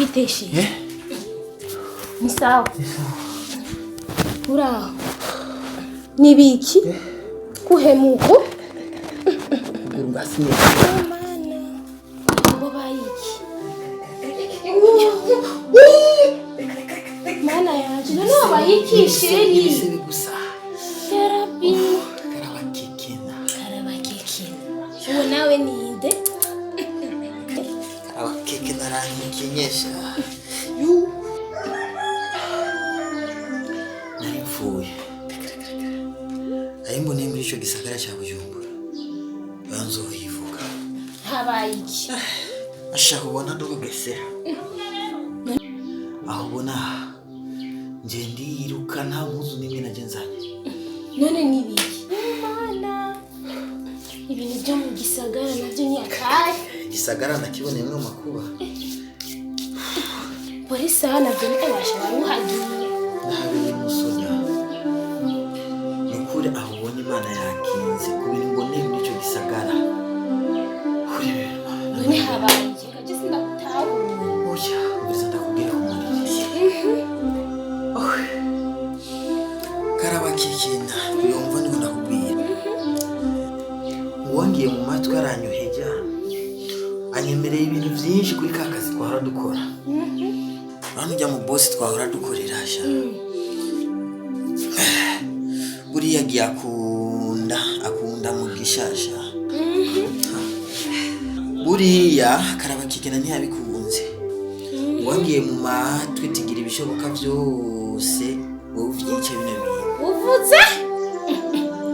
Biteshi. Ni sawa. Ura. Nibiki? Kuhemuko? Ngasi. Mana. Ngo bayiki. Mana yaje. None bayiki sheri. Terapi. Karabakekena. Uwo nawe ninde? Karabakekena ranyikinyesha. Narifuye. Ayimbone muri ico gisagara cya Bujumbura. Banzoyivuga. Habayiki. Ashaka ubona ndogesera. Aho ubona nje ndiruka nta muzu nimwe nagenzanye. None nibiki? Mana. Ibintu byo mu gisagara navyo ni akahe? Gisagara ndakiboneyemo makuba. Polisi hano navyo nibasha baruhagiye. Nabe musonya. Nukuri aho ubonye Imana yakinze kubiri mbone muri ico gisagara. None habayiki? Kaje sindakutahura. Oya, ubiza ndakubwira umuri. Karabakekena yumva niko ndakubwira. Wongiye mu matwi aranyoheja. Anyemereye ibintu byinshi kuri kakazi twahora dukora. Ujya mu boss twahora dukorera sha. Buriya giye akunda mu gishasha. Buriya karabakekena ntiyabikunze. Wangiye mu matwi tigira ibishoboka byose wowe uvyice bino bintu. Uvuze?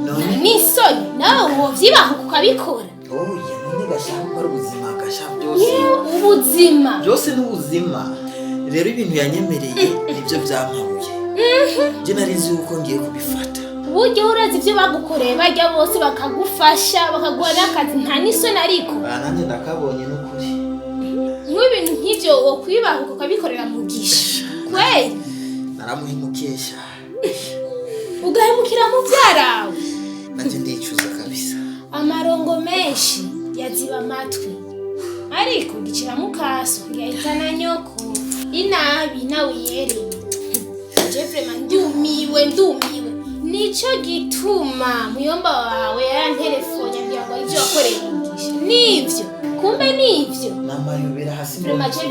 None nisoni nawe wovyibaho kukabikora. Oya none gashaka gukora ubuzima gashaka byose. Ubuzima. Byose n'ubuzima. Rero ibintu yanyemereye nibyo byampabuye. Je narizi uko ngiye kubifata. Buryo urazi ibyo bagukoreye bajya bose bakagufasha bakaguha n'akazi nta nisoni ariko. Nanjye ndakabonye n'ukuri. Nk'ibintu nk'ivyo wokwibaho kukabikorera mu gisha. Kweli naramuhimukesha. Ugahemukira mu byarawe. Nanjye ndicuza kabisa. Amarongo menshi yaziba amatwi. Ariko gicira mukaso yahitana nyoko. Inabi nawe yereye. Jeffrey ndumiwe. Nico gituma muyomba wawe yantelefone ambia ngo ivyo wakoreye ingisha. Nivyo. Kumbe nivyo. Namayobera hasi mu mace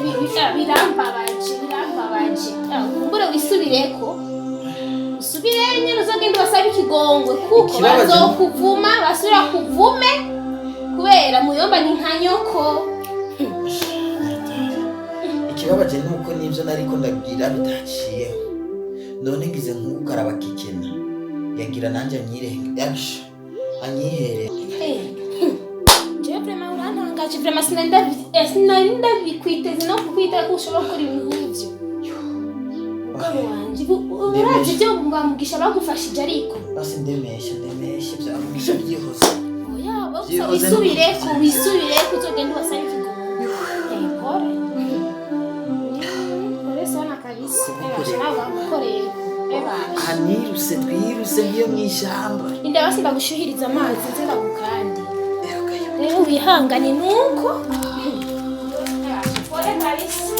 birambabaje. Kumbura wisubireko. Usubire nyene uzogenda wasaba ikigongwe kuko bazokuvuma basubira kuvume kubera muyomba ni nkanyoko. Ikibabaje nuko nivyo nariko ndabwira bitaciye. None ngize nk'ukarabakekena. Yagira nanje anyirenge. Yagisha. Anyihere. Jeffrey urantangaje vraiment sinenda bikwiteze no kukwita ko ushobora gukora ibintu nk'ivyo. Mugabo wanje urazi byo ngamugisha bagufashije ariko. Basi ndemeshe byamugisha byihose. Oya wisubire uzogenda wasaba ikigongwe. Pore. Pore sana kabisa. Nawe bamukoreye. Aniruse twiruse ngiyo mwishamba. Inda basi bagushuhiriza amazi nzenda gukandi. Rero wihangane nuko. Pore kabisa.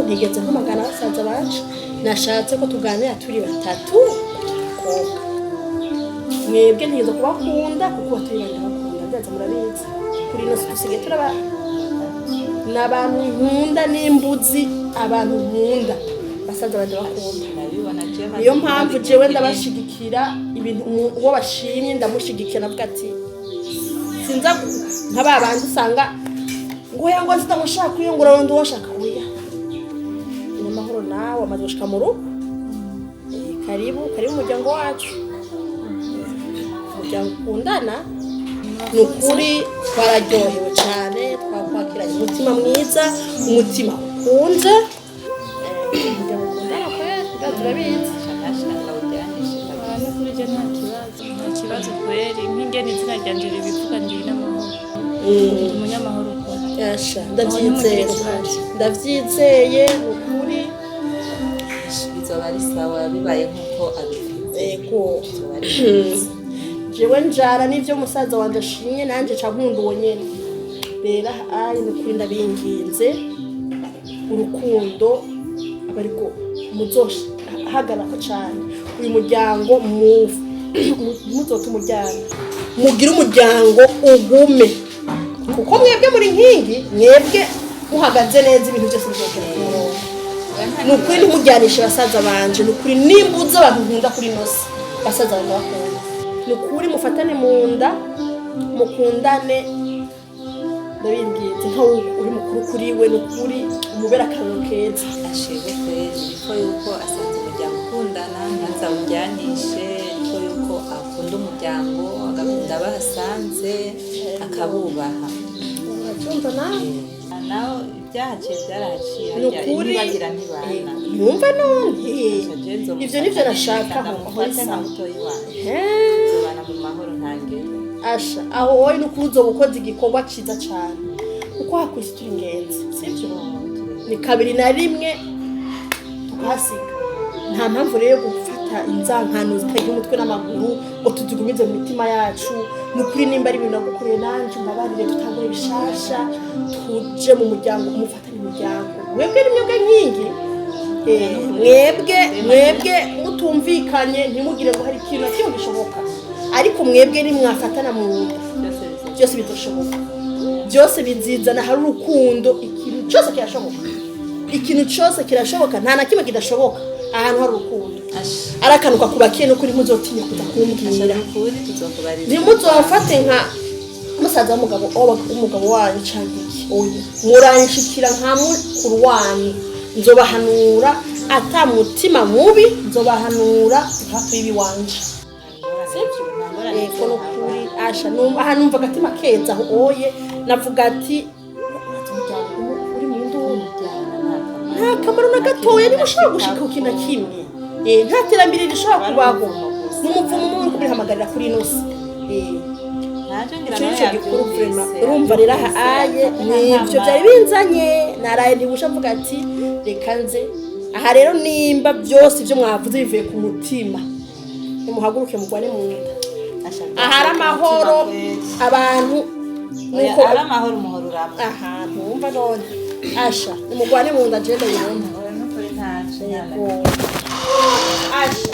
Nigeze kumagana basaza bacu nashatse ko tuganira turi batatu koga mwebwe ntigeze kubakunda kuko baturi bakunda byaza murabizi kuri no dusigaye turaba n'abantu nkunda n'imbuzi abantu nkunda basaza banje bakunda niyo mpamvu jewe ndabashigikira ibintu uwo bashimye ndamushigikira navuga ati sinza nk'ababandi usanga ngoya ngo nzitamushaka uyungura wundi washaka oya amahoro nawe amaze gushika mu rugo. Karibu umuryango wacu. Umuryango ukundana nukuri twararyohewe cyane twakwakiranye umutima mwiza umutima ukunze umuryango ukundana kweri turabizi kuri je nta kibazo kweri ingene izina ryanje ribivuga ndi n'amahoro umunyamahoro ukora yasha ndavyizeye ukuri bizoba ari sawa bibaye nk'uko abivuze ego jewe njara n'ivyo musaza wanje ashimye nanje ca nkunda uwo nyene rero ari n'ukuri ndabinginze urukundo abariko muzohagarako cane uyu muryango muzote umuryango mugire umuryango ugume kuko mwebwe muri nkingi mwebwe muhagaze neza ibintu byose bizokera ku murongo ni ukuri ntimujyanishe basaza banje ni ukuri nimbuza abantu nkunda kuri nosi basaza banje bakunda ni ukuri mufatane mu nda mukundane ndabinginze nkaho uri mukuru kuri we ni ukuri umubera akantu keza ashimwe kwezi ko yuko asanze umuryango ukundana ntazawujyanishe ko yuko akunda umuryango agakunda abahasanze akabubaha urabyumva nawe nawe ibyahaciye byarahaciye ni ukuri ntibagira ntibana numva none ivyo nivyo nashaka aho nka mutoyi wanjye zobana mu mahoro ntangere asha aho wowe n'ukuri uzoba ukoze igikorwa ciza cane kuko hakwisi turi ingenzi sivyo ni 2 tukahasiga nta mpamvu rero yo gufata inzankano zitagira umutwe n'amaguru ngo tudugumize mu mitima yacu ni ukuri nimba ari ibintu nagukoreye nanje mbabarire tutangure bishasha tuje mu muryango umufatanye umuryango mwebwe n'imyuga nkingi mwebwe mutumvikanye ntimugire ngo hari ikintu na kimwe gishoboka ariko mwebwe nimwafatana mu nda byose bidashoboka byose bizizana hari urukundo ikintu cyose kirashoboka nta na kimwe kidashoboka ahantu hari urukundo arakanuka kubakiye no kuri muzotinya kuza kumbwira ntimuzofate nka musaza w'umugabo wanyu cyangwa iki oya muranshikira nka mukuru wanyu nzobahanura ata mutima mubi nzobahanura hafi y'ibi wanje kono kuri asha aha numva agatima keza aho oye navuga ati uri mu nduru nta kamaro na gatoya niba ushobora gushika ku kintu kimwe nta terambere rishobora kubaho n'umuvumo umwe kubihamagarira kuri inosi urumva rero ahaye nibyo byari binzanye naraye ntibusha mvuga ati reka nze aha rero nimba byose ibyo mwavuze bivuye ku mutima nimuhaguruke mugwane mu nda ahari amahoro abantu nuko ari amahoro umuhoro uramo ahantu wumva none asha nimugwane mu nda jenda yumva asha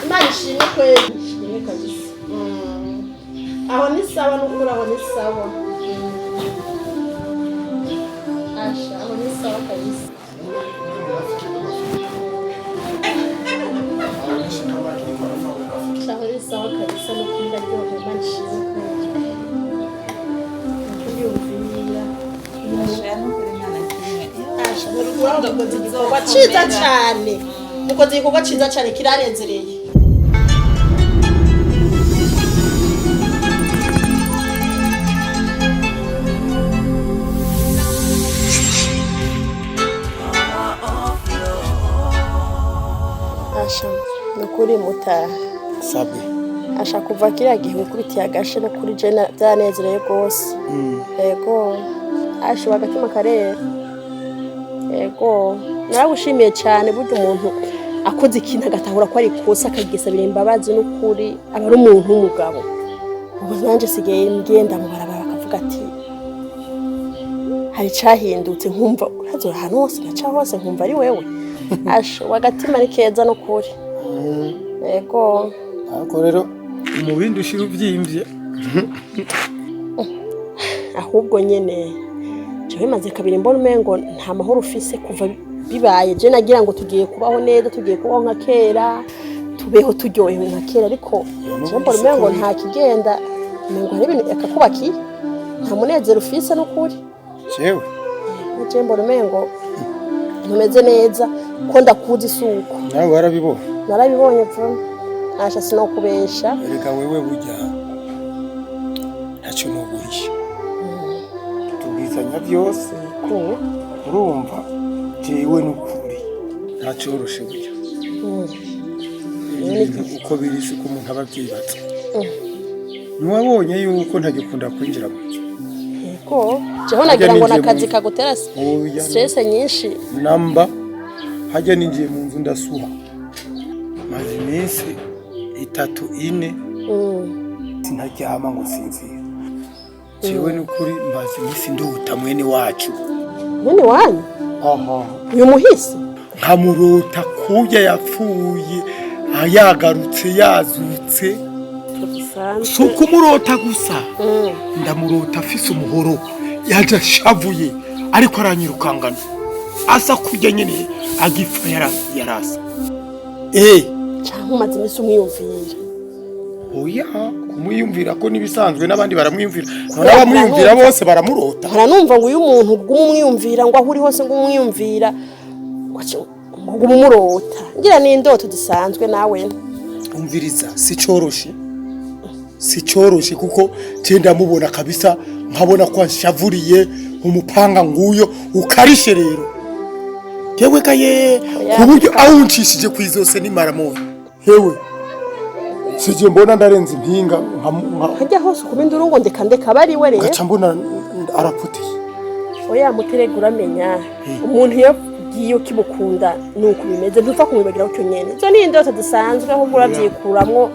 imana ishimwe kweli ishimwe kabisa aho ni sawa n'ukuri aho ni sawa asha aho ni sawa kabisa aho ni sawa kabisa n'ukuri ndaryoha imana ishimwe kweli ndiyumvira asha n'ukuri mukoze igikorwa cyiza cyane mukoze igikorwa cyiza cyane kiranezereye asha nukuri mutaha sabe asha kuva kiriya gihe wikubitiye agashe no kuri jena byanezereye rwose yego asha wagatima karere yego naragushimiye cyane buryo umuntu akoze ikintu agatahura ko ari kosa akagisabira imbabazi n'ukuri aba ari umuntu w'umugabo ubu nanjye sigaye ngenda mu barabara bakavuga ati hari cyahindutse nkumva urazura ahantu hose naca hose nkumva ari wewe asha wagatima ari keza n'ukuri yego ariko rero mu bindi ushira ubyimvye ahubwo nyene jewe maze kabiri mbona umengo nta mahoro ufise kuva bibaye je nagira ngo tugiye kubaho neza tugiye kubaho nka kera tubeho turyohewe nka kera ariko je mbona umengo nta kigenda umengo hari ibintu akakubakiye nta munezero ufise n'ukuri jewe je mbona umengo ntumeze neza ko ndakuzi isuko nawe warabibonye narabibonye vuba asha sinokubesha reka wewe burya ntacyo nuguhisha tubwizanya byose ko urumva jewe n'ukuri ntacyoroshe burya uko birisi ko umuntu aba abyibatse ntiwabonye yuko ntagikunda kwinjira mu nzu yego jeho nagira ngo nakazi kagutera stress nyinshi namba hajya ninjiye mu nzu ndasuha maze iminsi 3-4 sinaryama ngo sinzira jewe n'ukuri maze iminsi nduhuta mwene wacu mwene wanyu uyu muhisi nkamurota kuya yapfuye yagarutse yazutse suko murota gusa ndamurota afise umuhoro yaje ashavuye ariko aranyirukangana asa kujya nyene agifa yarasa cyangwa umaze iminsi umwiyumvira oya kumwiyumvira ko nibisanzwe n'abandi baramwiyumvira n'abamwiyumvira bose baramurota haranumva ngo uyu muntu bw'umwiyumvira ngo ahuri hose ngo umwiyumvira ngo umurota ngira ni indoto zisanzwe nawe umviriza si cyoroshe kuko cyenda mubona kabisa nkabona ko ashavuriye umupanga nguyo ukarishe rero yewe kaye kuburyo awuncishije kwizose nimara mubi hewe sije mbona ndarenze impinga hajya hose kubindura ngo ndeka bari we rero gaca mbona araputiye oya muterega uramenya umuntu yagiye ukimukunda nuko bimeze ntupfa kumubagira ucyo nyene zo ni indoto zisanzwe aho urabyikuramwo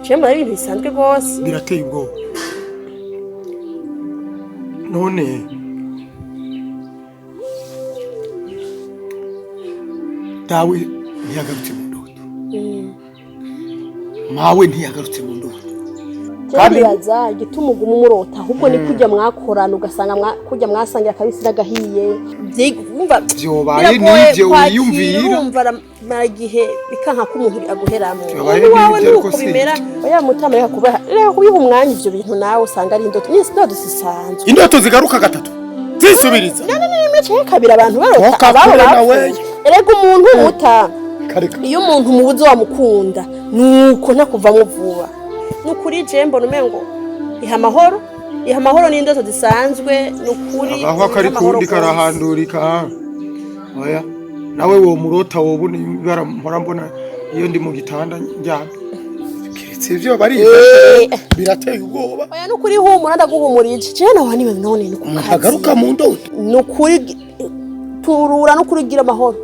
cyemba ari ibintu bisanzwe rwose birateye ubwoba none dawe ntiyagarutse mu ndoto mawe ntiyagarutse mu ndoto kandi yaza gituma uguma umurota ahubwo ni kujya mwakorana ugasanga kujya mwasangira kabisi nagahiye byumva byobaye nije wiyumvira urumva maragihe bikanka ko umuntu aguheramo wawe nuko bimera oya mutama reka kubaha reka kubiha umwanya ivyo bintu nawe usanga ari indoto ni indoto zisanzwe indoto zigaruka gatatu zisubiriza nimwe cyo kabira abantu barota ababo erega umuntu uta iyo umuntu mubuze wamukunda nuko ntakuvamo vuba nukuri jembo numengo iha amahoro ni indoto zisanzwe nukuri aho kari kundi karahandurika oya nawe wo murota wobune mpora mbona iyo ndi mu gitanda njyana kiretse ivyo bari birateye ubwoba oya nukuri humura ndaguhumurije je nawe niwe none nukukazi agaruka mu ndoto nukuri turura nukuri gira amahoro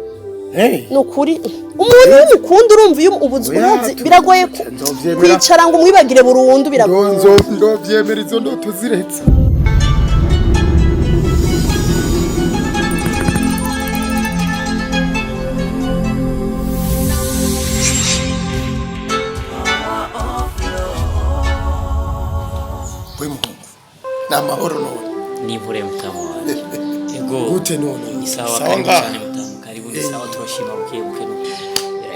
nukuri umuntu w'umukunda urumva iyo ubuzima biragoye kwicara ngo umwibagire burundu biragoye ndovyemera izo ndoto ziretse we muhungu n'amahoro none nivure mutamo wanje ego gute none ni sawa karibu cyane mutamo karibu ni sawa turashima buke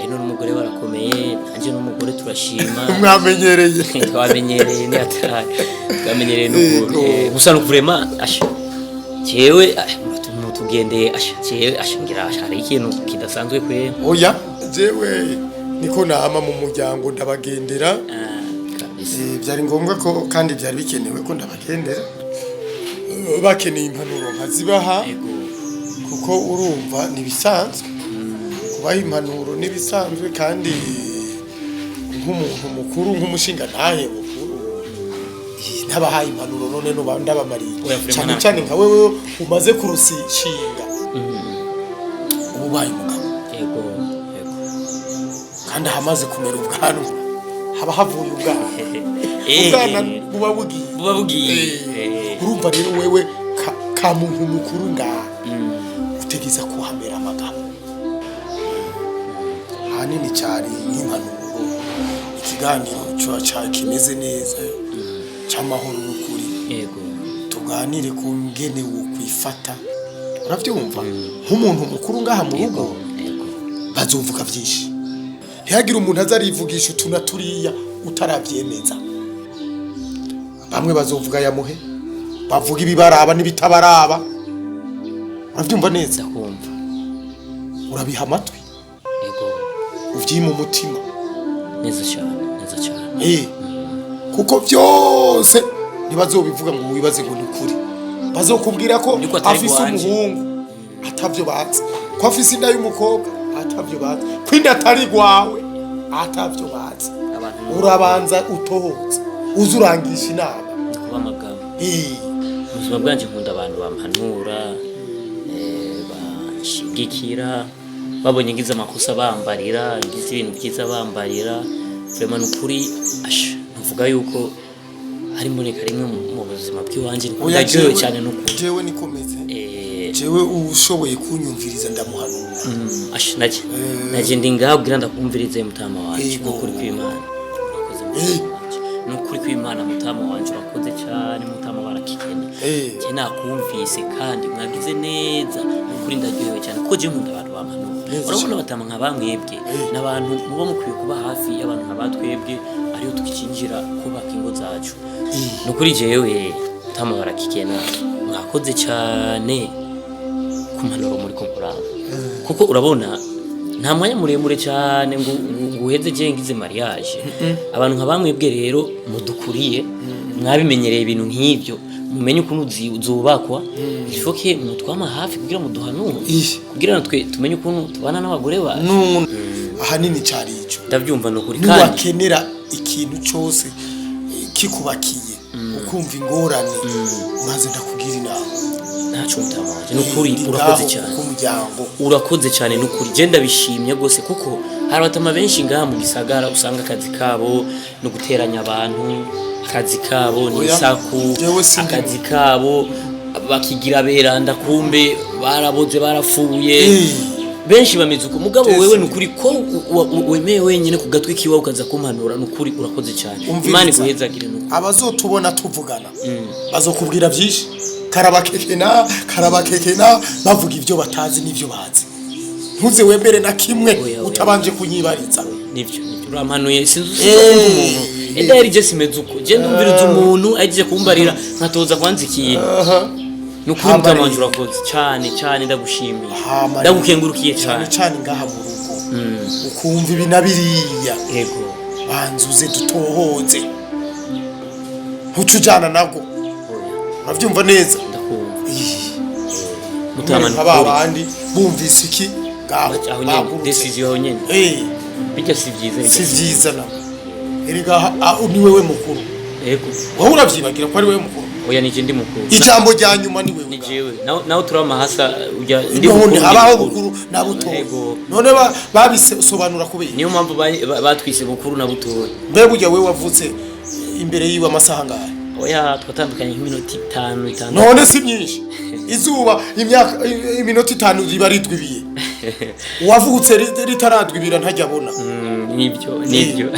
ino n'umugore barakomeye anje n'umugore turashima mwamenyereye twamenyereye ni atari twamenyereye n'ukuri gusa no vraiment asha jewe mutugendeye asha jewe ashingira asha ari ikintu kidasanzwe kwe oya jewe niko nama mu muryango ndabagendera byari ngombwa ko kandi byari bikenewe ko ndabagendera bakeneye impanuro nkazibaha kuko urumva nibisanzwe kubaha impanuro nibisanzwe kandi nk'umuntu mukuru nk'umushinga ntahe mukuru ntabahaye impanuro none no ndabamariye cyane cyane nka wewe umaze kurusishinga ububaye mugabo yego kandi hamaze kumera ubwanwa haba havuye ubwana buba bugiye urumva rero wewe ka muntu mukuru ngaha utegeza kuhamera amagabo hanini cyari nk'impanuro ikiganiro cyo kimeze neza cy'amahoro n'ukuri yego tuganire ku ngene wo kwifata uravyumva nk'umuntu mukuru ngaha mu rugo bazovuga byinshi ntihagire umuntu azarivugisha tunaturiya utaravyemeza bamwe bazovuga yamuhe bavuga ibibaraba n'ibitabaraba uravyumva neza kumva urabiha amatwi yego uvyima umutima neza cyane kuko byose ntibazobivuga ngo wibaze ngo ni ukuri bazokubwira ko afise umuhungu atavyo batse ko afise inda y'umukobwa atavyo batse ko inda atari gwawe atavyo batse urabanza utohotse uzurangisha inama kuba amagambo ubuzima bwanje nkunda abantu bampanura banshigikira babonye ngize amakosa bambarira ngize ibintu byiza bambarira vraiment nukuri nvuga yuko hari mboneka rimwe mu buzima bw'iwanje ndagiye cyane nukuri jewe nikomeze jewe ushoboye kunyumviriza ndamuhanura naje ndi ngabwira ndakumvirize mutama wanje nukuri kw'Imana nukuri kw'Imana mutama wanje urakoze cyane mutama barakikene je nakumvise kandi mwagize neza nukuri ndagiye cyane kuko je nkunda abantu bampanura urabona batama nka bamwebwe n'abantu muba mukwiye kuba hafi y'abantu nkabatwebwe ariyo tukicinjira kubaka ingo zacu nukuri jewe mutama barakikena mwakoze cyane kumpanuro muri komporana kuko urabona nta mwanya muremure cyane ngo uheze je ngize mariage abantu nka bamwebwe rero mudukuriye mwabimenyereye ibintu nk'ivyo mumenye ukuntu uzubakwa ifoke mutwama hafi kugira muduhanure kugira natwe tumenye ukuntu tubana n'abagore bacu ahanini cyari ico ndavyumva nukuri kandi niwakenera ikintu cyose kikubakiye ukumva ingorane maze ndakubwira inama ntacu mutamaje nukuri urakoze cyane urakoze cyane nukuri je ndabishimye gose kuko hari abatama benshi ngaha mu gisagara usanga akazi kabo no guteranya abantu akazi kabo ni isaku akazi kabo bakigira beranda kumbe baraboze barafuye benshi bameze uko mugabo wewe nukuri ko wemeye wenyine ku gatwe kiwa ukaza kumpanura nukuri urakoze cyane Imana iguhezagire nukuri abazotubona tuvugana bazokubwira byinshi karabakekena bavuga ibyo batazi n'ibyo bazi ntuze wembere na kimwe utabanje kunyibariza nivyo urampanuye sinzi umuntu edari je simezuko je ndumviriza umuntu agiye kumbarira nkatoza kwanzikiye nukuri mtamanje urakoze cyane ndagushimiye ndagukengurukiye cyane ngaha mu rugo ukumva ibinabiriya yego banzuze dutohoze ntucujana nago uravyumva neza mutamanje abandi bumvise iki ngaho decision nyene bijya si byiza na erega ni wewe mukuru yego wowe uravyibagira ko ari wewe mukuru oya nije ndi mukuru ijambo rya nyuma ni wewe nijewe naho turamahasa ujya ndi mukuru habaho mukuru na buto none babisobanura kubera niyo mpamvu batwise mukuru na buto mbega ujya wewe wavutse imbere yiwe amasaha ngahe oya twatandukanye nk'iminota 5 none si myinshi izuba imyaka iminota 5 riba ritwibiye wavutse ritaradwibira ntajya abona nibyo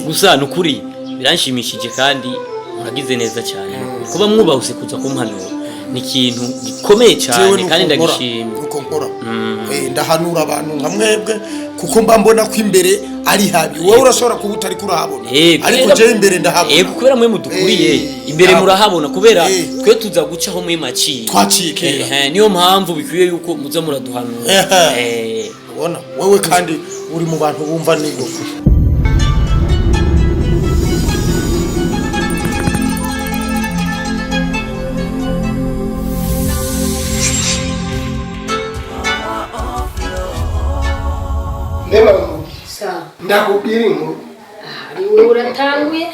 gusa nukuri biranshimishije kandi muragize neza cyane kuba mwubahuse kuza kumpanura ni ikintu gikomeye cyane kandi ndagishimye uko nkora ndahanura abantu nka mwebwe kuko mba mbona ko imbere ari habi wowe urashobora kuba utari kurahabona ariko je imbere ndahabona kubera mwe mudukuriye imbere murahabona kubera twe tuza gucaho muri maci twaciye kera niyo mpamvu bikwiye yuko muza muraduhanura ubona wewe kandi uri mu bantu bumva n'ingufu Nema ndakubwira inkuru ariwe uratanguye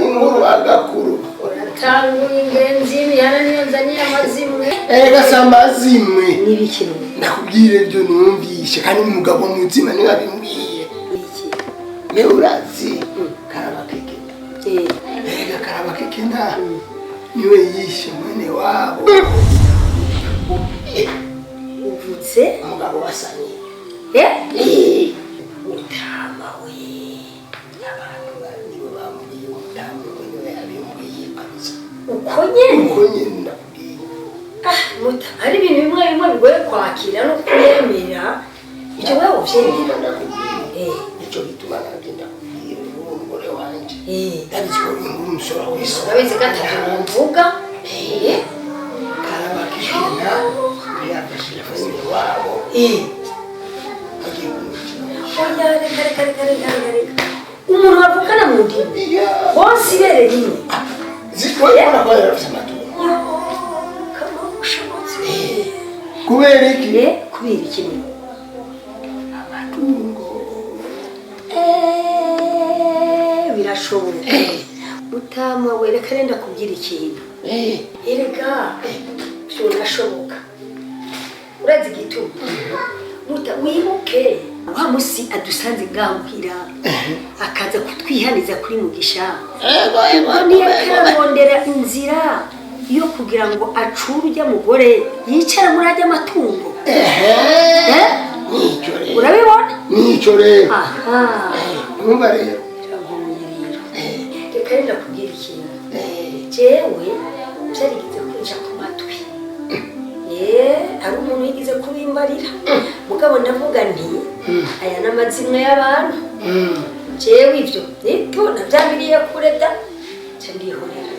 inkuru agakuru uratanguye ingenzi yana niyo nzaniye amazimwe ega samazimwe nibikino ndakubwira ibyo numvishe kandi umugabo mutima niwe abimbwiye ne urazi karabakeke ega karabakeke nta niwe yishe mwene wabo uvutse umugabo wasaniye utama we abantu bariwe bambwiye utama we niwe yabimbwiye kabisa uko nyene ndakubwiye muta hari ibintu bimwe bigoye kwakira no kwemera icyo wewe uvyemera ndakubwiye icyo bituma nagenda kubwira umugore wanje ndabiziko inkuru nshobora kuyisoma urabizi ko atavyo mvuga karabakishina yafashije mwene wabo reka umuntu bavukana mu ndimi bose ibere rimwe zitwara kwa yarafite amatungo kubera iki kubera iki amatungo birashoboka Mutama wereka nenda kugira ikintu erega byonashoboka urazi igituma wibuke wa musi adusanze ngamuhira akaza kutwihaniza kuri Mugisha niyo kararondera inzira yo kugira ngo acure ujya mugore yicara muri ajya amatungo urabibona nico rero urumva rero reka renda kugira ikintu jewe byarigeze kunja ku matwi hari umuntu yigize kubimbarira mugabo ndavuga nti aya n'amazimwe y'abantu jewe ivyo niko navyabiriye kureta cyandihorera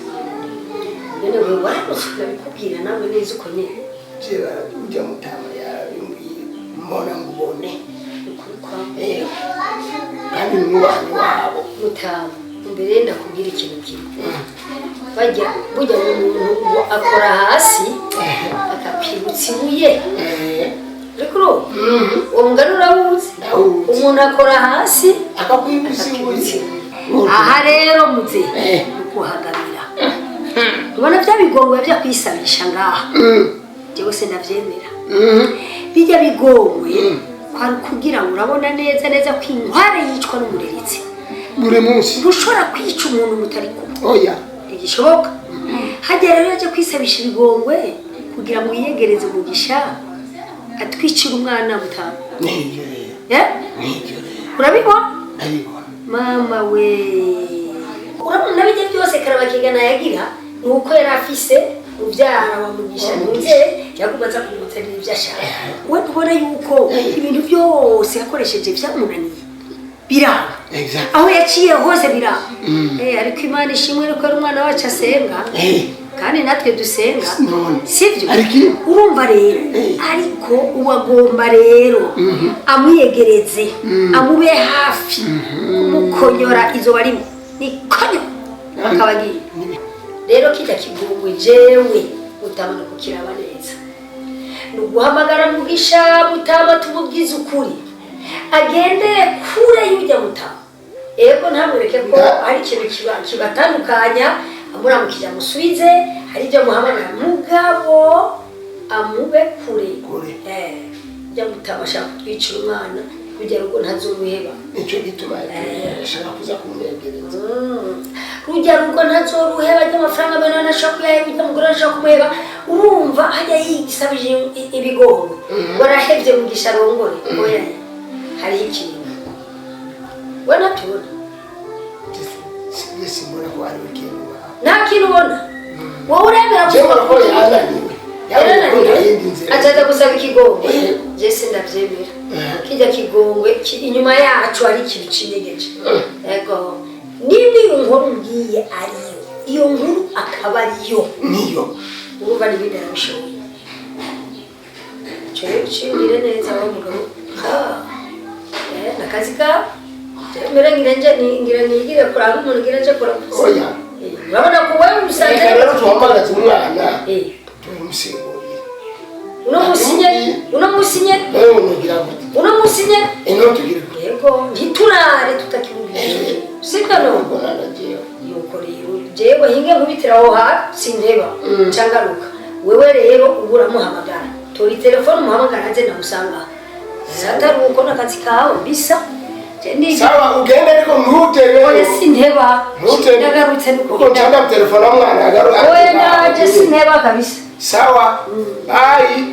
none wewe warabikubwira nawe neza uko nyene jewe ujya Mutama yarabimbwiye mbona ngubone ukuri kwa kandi n'umubano wabo Mutama mbere ndakubwira ikintu kimwe bajya burya umuntu akora hasi akapibutsa ibuye rikuru uwo mugani urawuzi umuntu akora hasi akakwibutsa ibuye aha rero muze ukuhagabira ubona bya bigongwe byo kwisabisha ngaha jewe se ndavyemera bijya bigongwe kwari kugira ngo urabona neza neza ko inkware yicwa n'umureritsi buri munsi ntushobora kwica umuntu mutari kumwe oya igishoboka hajya rero yaje kwisabisha ibigongwe kugira ngo yiyegereze Mugisha atwicira umwana Mutama urabibona mama we urabona nabijya byose karabakigana yagira nuko yari afise ubyara wa Mugisha ntuze yagumaza kumutera ibyo ashaka we tubona yuko ibintu byose yakoresheje byamunaniye biranga aho yaciye hose biranga ariko Imana ishimwe ko ari umwana wacu asenga kandi natwe dusenga sivyo urumva rero ariko uwagomba rero amwiyegereze amube hafi kumukonyora izo barimo nikonyo akabagiye rero kijya kigungwe jewe utabona kukiraba neza nuguhamagara Mugisha Mutama tumubwiza ukuri agendere kure y'ujya Mutama ego ntamureke ko ari ikintu kibatandukanya amuramukije amusubize hari ibyo muhamagara mugabo amube kure ujya Mutama ashaka kutwicira umwana kugira ngo ntazoruheba nicyo gituma ashaka kuza kumwegereza kugira ngo ntazoruheba ry'amafaranga bene anashaka kuyaheba ujya mugore anashaka kumuheba urumva hajya yigisabije ibigongo warahevye Mugisha arongore oya hari ikintu wana tubona simbona ko ari ikintu nta kintu ubona wowe uremera ko yananiwe azaza gusaba ikigongwe je sindavyemera kijya kigongwe inyuma yacu hari ikintu cinyegeje ego niba iyo nkuru ngiye ariyo iyo nkuru akaba ariyo niyo urumva n'ibindi arabishoboye cyo neza wa mugabo nakazi ka mbere ngira nigire kuranga umuntu ngira nje kuranga oya urabona ko wewe usanze rero tuhamagaza umwana tumusigurira uno musinye unogira gute uno musinye ino tugira yego ntiturare tutakimubwira sika no yuko rero jewe hinge nkubitira aho ha sindeba cangaruka wewe rero ubura muhamagara tori telefone muhamagara aze namusanga satari uko nakazi kawe bisa sawa ugende ariko ntutere oya sinteba ndagarutse nuko cyangwa telefone mwana agaruka oya naje sinteba kabisa sawa bye